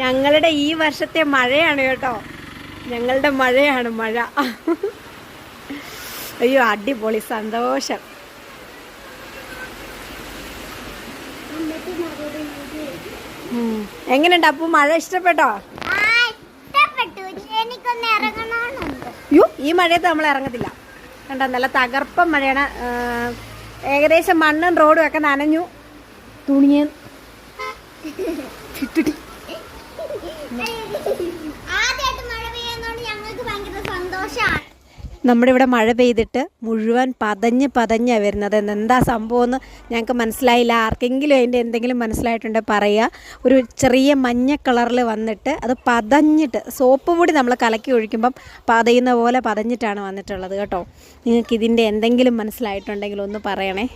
ഞങ്ങളുടെ ഈ വർഷത്തെ മഴയാണ് കേട്ടോ, ഞങ്ങളുടെ മഴയാണ് മഴ. അയ്യോ അടിപൊളി സന്തോഷം. എങ്ങനെയുണ്ട് അപ്പു, മഴ ഇഷ്ടപ്പെട്ടോ? അയ്യോ ഈ മഴയത്ത് നമ്മൾ ഇറങ്ങത്തില്ല കണ്ടോ, നല്ല തകർപ്പൻ മഴയാണ്. ഏകദേശം മണ്ണും റോഡും ഒക്കെ നനഞ്ഞു. തുണിയ നമ്മുടെ ഇവിടെ മഴ പെയ്തിട്ട് മുഴുവൻ പതഞ്ഞാണ് വരുന്നത്. എന്താ സംഭവം എന്ന് ഞങ്ങൾക്ക് മനസ്സിലായില്ല. ആർക്കെങ്കിലും അതിൻ്റെ എന്തെങ്കിലും മനസ്സിലായിട്ടുണ്ടെങ്കിൽ പറയുക. ഒരു ചെറിയ മഞ്ഞ കളറിൽ വന്നിട്ട് അത് പതഞ്ഞിട്ട്, സോപ്പ് പൊടി നമ്മൾ കലക്കി ഒഴിക്കുമ്പം പതയുന്ന പോലെ പതഞ്ഞിട്ടാണ് വന്നിട്ടുള്ളത് കേട്ടോ. നിങ്ങൾക്ക് ഇതിൻ്റെ എന്തെങ്കിലും മനസ്സിലായിട്ടുണ്ടെങ്കിൽ ഒന്ന് പറയണേ.